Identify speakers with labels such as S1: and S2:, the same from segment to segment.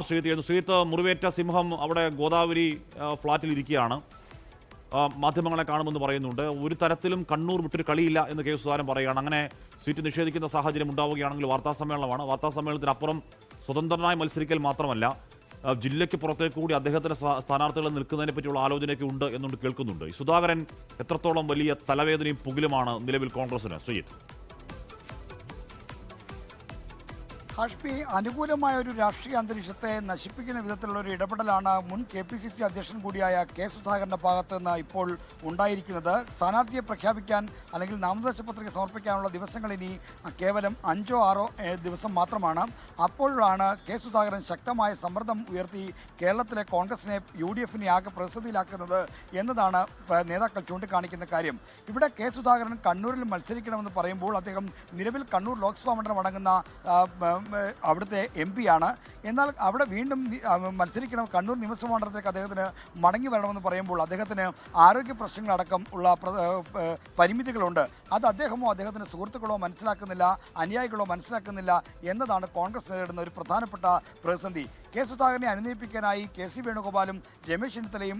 S1: ശ്രീത്ത് മുറിവേറ്റ സിംഹം അവിടെ ഗോദാവരി ഫ്ളാറ്റിൽ ഇരിക്കുകയാണ്. മാധ്യമങ്ങളെ കാണുമെന്ന് പറയുന്നുണ്ട്. ഒരു തരത്തിലും കണ്ണൂർ വിട്ടൊരു കളിയില്ല എന്ന് കെ സുധാകരൻ പറയുകയാണ്. അങ്ങനെ സീറ്റ് നിഷേധിക്കുന്ന സാഹചര്യം ഉണ്ടാവുകയാണെങ്കിൽ വാർത്താസമ്മേളനമാണ്. വാർത്താസമ്മേളനത്തിനപ്പുറം സ്വതന്ത്രനായി മത്സരിക്കൽ മാത്രമല്ല, ജില്ലയ്ക്ക് പുറത്തേക്ക് കൂടി അദ്ദേഹത്തിന്റെ സ്ഥാനാർത്ഥികൾ നിൽക്കുന്നതിനെ പറ്റിയുള്ള ആലോചനയൊക്കെ ഉണ്ട് എന്നുകൊണ്ട് കേൾക്കുന്നുണ്ട്. സുധാകരൻ എത്രത്തോളം വലിയ തലവേദനയും പുകിലുമാണ് നിലവിൽ കോൺഗ്രസിന്? ശ്രീജിത്ത്,
S2: ഹാഷ്മി, അനുകൂലമായ ഒരു രാഷ്ട്രീയ അന്തരീക്ഷത്തെ നശിപ്പിക്കുന്ന വിധത്തിലുള്ള ഒരു ഇടപെടലാണ് മുൻ KPCC അധ്യക്ഷൻ കൂടിയായ കെ സുധാകരന്റെ ഭാഗത്ത് നിന്ന് ഇപ്പോൾ ഉണ്ടായിരിക്കുന്നത്. സ്ഥാനാർത്ഥിയെ പ്രഖ്യാപിക്കാൻ അല്ലെങ്കിൽ നാമനിർദ്ദേശ പത്രിക സമർപ്പിക്കാനുള്ള ദിവസങ്ങൾ ഇനി കേവലം 5 or 6 ദിവസം മാത്രമാണ്. അപ്പോഴാണ് കെ സുധാകരൻ ശക്തമായ സമ്മർദ്ദം ഉയർത്തി കേരളത്തിലെ കോൺഗ്രസിനെ UDFനെ ആകെ പ്രതിസന്ധിയിലാക്കുന്നത് എന്നതാണ് നേതാക്കൾ ചൂണ്ടിക്കാണിക്കുന്ന കാര്യം. ഇവിടെ കെ സുധാകരൻ കണ്ണൂരിൽ മത്സരിക്കണമെന്ന് പറയുമ്പോൾ അദ്ദേഹം നിലവിൽ കണ്ണൂർ ലോക്സഭാ മണ്ഡലം അടങ്ങുന്ന അവിടുത്തെ MP ആണ്. എന്നാൽ അവിടെ വീണ്ടും മത്സരിക്കണം, കണ്ണൂർ നിയമസഭാ മണ്ഡലത്തിലേക്ക് അദ്ദേഹത്തിന് മടങ്ങി വരണമെന്ന് പറയുമ്പോൾ അദ്ദേഹത്തിന് ആരോഗ്യ പ്രശ്നങ്ങളടക്കം ഉള്ള പരിമിതികളുണ്ട്. അത് അദ്ദേഹമോ അദ്ദേഹത്തിൻ്റെ സുഹൃത്തുക്കളോ മനസ്സിലാക്കുന്നില്ല, അനുയായികളോ മനസ്സിലാക്കുന്നില്ല എന്നതാണ് കോൺഗ്രസ് നേരിടുന്ന ഒരു പ്രധാനപ്പെട്ട പ്രതിസന്ധി. കെ സുധാകരനെ അനുനയിപ്പിക്കാനായി KC വേണുഗോപാലും രമേശ് ചെന്നിത്തലയും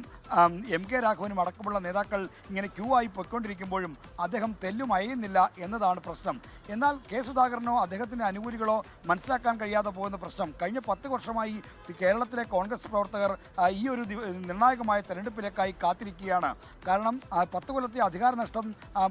S2: MK രാഘവനും അടക്കമുള്ള നേതാക്കൾ ഇങ്ങനെ ക്യൂ ആയി പൊയ്ക്കൊണ്ടിരിക്കുമ്പോഴും അദ്ദേഹം തെല്ലും അയയുന്നില്ല എന്നതാണ് പ്രശ്നം. എന്നാൽ കെ സുധാകരനോ അദ്ദേഹത്തിൻ്റെ അനുകൂലികളോ മനസ്സിലാക്കാൻ കഴിയാതെ പോകുന്ന പ്രശ്നം കഴിഞ്ഞ 10 വർഷമായി കേരളത്തിലെ കോൺഗ്രസ് പ്രവർത്തകർ ഈ ഒരു നിർണായകമായ തെരഞ്ഞെടുപ്പിലേക്കായി കാത്തിരിക്കുകയാണ്. കാരണം 10 കൊല്ലത്തെ അധികാര നഷ്ടം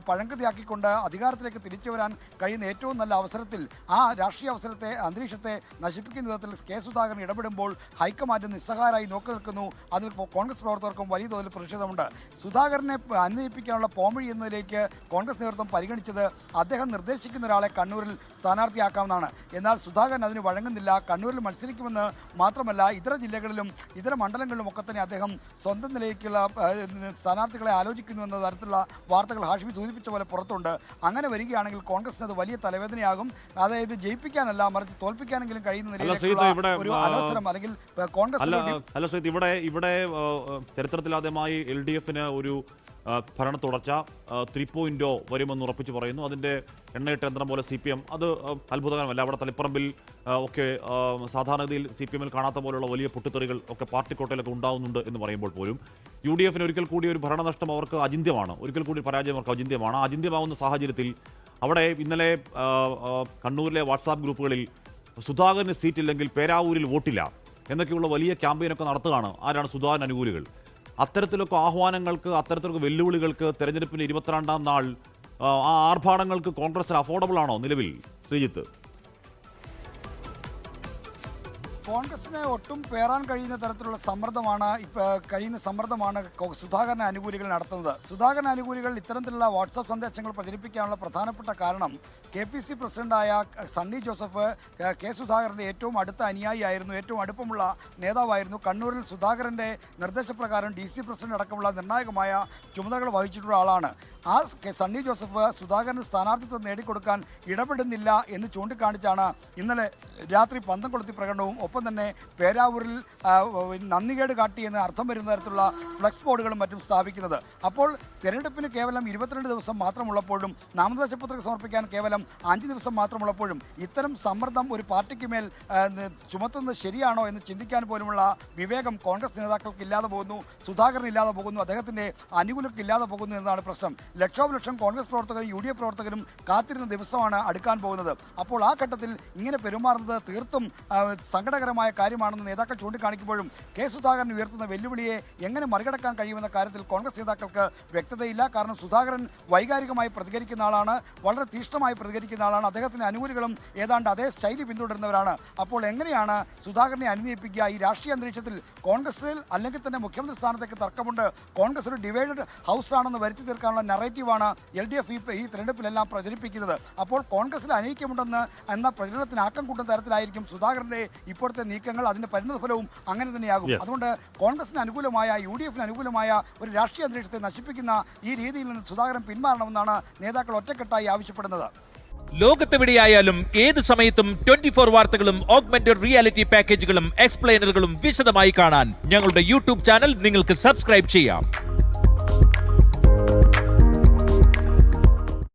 S2: പഴങ്കതിയാക്കിക്കൊണ്ട് അധികാരത്തിലേക്ക് തിരിച്ചു വരാൻ കഴിയുന്ന ഏറ്റവും നല്ല അവസരത്തിൽ ആ രാഷ്ട്രീയ അവസരത്തെ അന്തരീക്ഷത്തെ നശിപ്പിക്കുന്ന വിധത്തിൽ കെ സുധാകരൻ ഇടപെടുമ്പോൾ ഹൈക്കമാൻഡ് നിസ്സഹായരായി നോക്കി നിൽക്കുന്നു. അതിൽ കോൺഗ്രസ് പ്രവർത്തകർക്കും വലിയ തോതിൽ പ്രതിഷേധമുണ്ട്. സുധാകരനെ അനുനയിപ്പിക്കാനുള്ള പോംവഴി എന്നതിലേക്ക് കോൺഗ്രസ് നേതൃത്വം പരിഗണിച്ചത് അദ്ദേഹം നിർദ്ദേശിക്കുന്ന ഒരാളെ കണ്ണൂരിൽ സ്ഥാനാർത്ഥിയാക്കാമെന്നാണ്. എന്നാൽ സുധാകരൻ അതിന് വഴങ്ങുന്നില്ല. കണ്ണൂരിൽ മത്സരിക്കുമെന്ന് മാത്രമല്ല, ഇതര ജില്ലകളിലും ഇതര മണ്ഡലങ്ങളിലും ഒക്കെ തന്നെ അദ്ദേഹം സ്വന്തം നിലയ്ക്കുള്ള സ്ഥാനാർത്ഥികളെ ആലോചിക്കുന്നു എന്ന തരത്തിലുള്ള വാർത്തകൾ ഹാഷ്മി സൂചിപ്പിച്ച പോലെ പുറത്തുണ്ട്. അങ്ങനെ വരികയാണെങ്കിൽ കോൺഗ്രസിന് അത് വലിയ തലവേദനയാകും. അതായത് ജയിപ്പിക്കാനല്ല, മറിച്ച് തോൽപ്പിക്കാനെങ്കിലും കഴിയുന്ന നിലയിലേക്കുള്ള ഒരു അവസരം അല്ലെങ്കിൽ കോൺഗ്രസ്
S1: ഇവിടെ ചരിത്രത്തിലാദ്യമായി LDFന് ഒരു ഭരണ തുടർച്ച 3.0 വരുമെന്ന് ഉറപ്പിച്ച് പറയുന്നു. അതിൻ്റെ എണ്ണയിട്ട യന്ത്രം പോലെ CPM അത് അത്ഭുതകരമല്ല. അവിടെ തളിപ്പറമ്പിൽ ഒക്കെ സാധാരണഗതിയിൽ CPMൽ കാണാത്ത പോലുള്ള വലിയ പൊട്ടിത്തെറികൾ ഒക്കെ പാർട്ടിക്കോട്ടയിലൊക്കെ ഉണ്ടാവുന്നുണ്ട് എന്ന് പറയുമ്പോൾ പോലും UDFന് ഒരിക്കൽ കൂടി ഒരു ഭരണനഷ്ടം അവർക്ക് അചിന്ത്യമാണ്. ഒരിക്കൽ കൂടി പരാജയം അവർക്ക് അചിന്ത്യമാണ്. അചിന്യമാവുന്ന സാഹചര്യത്തിൽ അവിടെ ഇന്നലെ കണ്ണൂരിലെ വാട്സാപ്പ് ഗ്രൂപ്പുകളിൽ സുധാകരന് സീറ്റില്ലെങ്കിൽ പേരാവൂരിൽ വോട്ടില്ല എന്നൊക്കെയുള്ള വലിയ ക്യാമ്പയിനൊക്കെ നടത്തുകയാണ്. ആരാണ്? സുധാകരൻ അനുകൂലികൾ. അത്തരത്തിലൊക്കെ ആഹ്വാനങ്ങൾക്ക്, അത്തരത്തിലൊക്കെ വെല്ലുവിളികൾക്ക് തെരഞ്ഞെടുപ്പിന് 22-ാം നാൾ ആ ആർഭാടങ്ങൾക്ക് കോൺഗ്രസിന് അഫോർഡബിൾ ആണോ നിലവിൽ? ശ്രീജിത്ത്,
S2: കോൺഗ്രസിനെ ഒട്ടും പേറാൻ കഴിയുന്ന തരത്തിലുള്ള സമ്മർദ്ദമാണ് സുധാകരൻ അനുകൂലികൾ നടത്തുന്നത്. സുധാകരൻ അനുകൂലികൾ ഇത്തരത്തിലുള്ള വാട്സാപ്പ് സന്ദേശങ്ങൾ പ്രചരിപ്പിക്കാനുള്ള പ്രധാനപ്പെട്ട കാരണം KPC പ്രസിഡന്റായ സണ്ണി ജോസഫ് കെ സുധാകരൻ്റെ ഏറ്റവും അടുത്ത അനുയായിയായിരുന്നു, ഏറ്റവും അടുപ്പമുള്ള നേതാവായിരുന്നു. കണ്ണൂരിൽ സുധാകരൻ്റെ നിർദ്ദേശപ്രകാരം DC പ്രസിഡന്റ് അടക്കമുള്ള നിർണായകമായ ചുമതലകൾ വഹിച്ചിട്ടുള്ള ആളാണ്. ആ സണ്ണി ജോസഫ് സുധാകരന് സ്ഥാനാർത്ഥിത്വം നേടിക്കൊടുക്കാൻ ഇടപെടുന്നില്ല എന്ന് ചൂണ്ടിക്കാണിച്ചാണ് ഇന്നലെ രാത്രി പന്തം കൊളുത്തി പ്രകടനവും ഒപ്പം തന്നെ പേരാവൂരിൽ നന്ദികേട് കാട്ടിയെന്ന് അർത്ഥം വരുന്ന തരത്തിലുള്ള ഫ്ലക്സ് ബോർഡുകളും മറ്റും സ്ഥാപിക്കുന്നത്. അപ്പോൾ തെരഞ്ഞെടുപ്പിന് കേവലം 22 ദിവസം മാത്രമുള്ളപ്പോഴും നാമനിർദ്ദേശ പത്രിക സമർപ്പിക്കാൻ കേവലം 5 ദിവസം മാത്രമുള്ളപ്പോഴും ഇത്തരം സമ്മർദ്ദം ഒരു പാർട്ടിക്ക് മേൽ ചുമത്തുന്നത് ശരിയാണോ എന്ന് ചിന്തിക്കാൻ പോലുമുള്ള വിവേകം കോൺഗ്രസ് നേതാക്കൾക്ക് ഇല്ലാതെ പോകുന്നു, സുധാകരൻ ഇല്ലാതെ പോകുന്നു, അദ്ദേഹത്തിൻ്റെ അനുകൂലർക്ക് ഇല്ലാതെ പോകുന്നു എന്നതാണ് പ്രശ്നം. ലക്ഷോപലക്ഷം കോൺഗ്രസ് പ്രവർത്തകരും UDF പ്രവർത്തകരും കാത്തിരുന്ന ദിവസമാണ് അടുക്കാൻ പോകുന്നത്. അപ്പോൾ ആ ഘട്ടത്തിൽ ഇങ്ങനെ പെരുമാറുന്നത് തീർത്തും സങ്കടകരമായ കാര്യമാണെന്ന് നേതാക്കൾ ചൂണ്ടിക്കാണിക്കുമ്പോഴും കെ സുധാകരൻ ഉയർത്തുന്ന വെല്ലുവിളിയെ എങ്ങനെ മറികടക്കാൻ കഴിയുമെന്ന കാര്യത്തിൽ കോൺഗ്രസ് നേതാക്കൾക്ക് വ്യക്തതയില്ല. കാരണം സുധാകരൻ വൈകാരികമായി പ്രതികരിക്കുന്ന ആളാണ്, വളരെ തീഷ്ണമായി പ്രതികരിക്കുന്ന ആളാണ്. അദ്ദേഹത്തിൻ്റെ അനുകൂലികളും ഏതാണ്ട് അതേ ശൈലി പിന്തുടരുന്നവരാണ്. അപ്പോൾ എങ്ങനെയാണ് സുധാകരനെ അനുനയിപ്പിക്കുക? ഈ രാഷ്ട്രീയ അന്തരീക്ഷത്തിൽ കോൺഗ്രസിൽ അല്ലെങ്കിൽ തന്നെ മുഖ്യമന്ത്രി സ്ഥാനത്തേക്ക് തർക്കമുണ്ട്, കോൺഗ്രസ് ഒരു ഡിവൈഡഡ് ഹൗസ് ആണെന്ന് വരുത്തി തീർക്കാനുള്ള നറേറ്റീവാണ് LDF ഈ തെരഞ്ഞെടുപ്പിലെല്ലാം പ്രചരിപ്പിക്കുന്നത്. അപ്പോൾ കോൺഗ്രസിൽ അനൈക്യമുണ്ടെന്ന് എന്ന പ്രചരണത്തിന് ആക്കം കൂട്ടുന്ന തരത്തിലായിരിക്കും സുധാകരന്റെ ഇപ്പോഴത്തെ നീക്കങ്ങൾ. അതിന്റെ പരിണതഫലവും അങ്ങനെ തന്നെയാകും. അതുകൊണ്ട് കോൺഗ്രസിന് അനുകൂലമായ UDFന് അനുകൂലമായ ഒരു രാഷ്ട്രീയ അന്തരീക്ഷത്തെ നശിപ്പിക്കുന്ന ഈ രീതിയിൽ നിന്ന് സുധാകരൻ പിന്മാറണമെന്നാണ് നേതാക്കൾ ഒറ്റക്കെട്ടായി ആവശ്യപ്പെടുന്നത്.
S3: ലോകത്തെവിടെയായാലും ഏത് സമയത്തും 24 വാർത്തകളും ഓഗ്മെന്റഡ് റിയാലിറ്റി പാക്കേജുകളും എക്സ്പ്ലെയിനറുകളും വിശദമായി കാണാൻ ഞങ്ങളുടെ YouTube ചാനൽ നിങ്ങൾക്ക് സബ്സ്ക്രൈബ് ചെയ്യാം.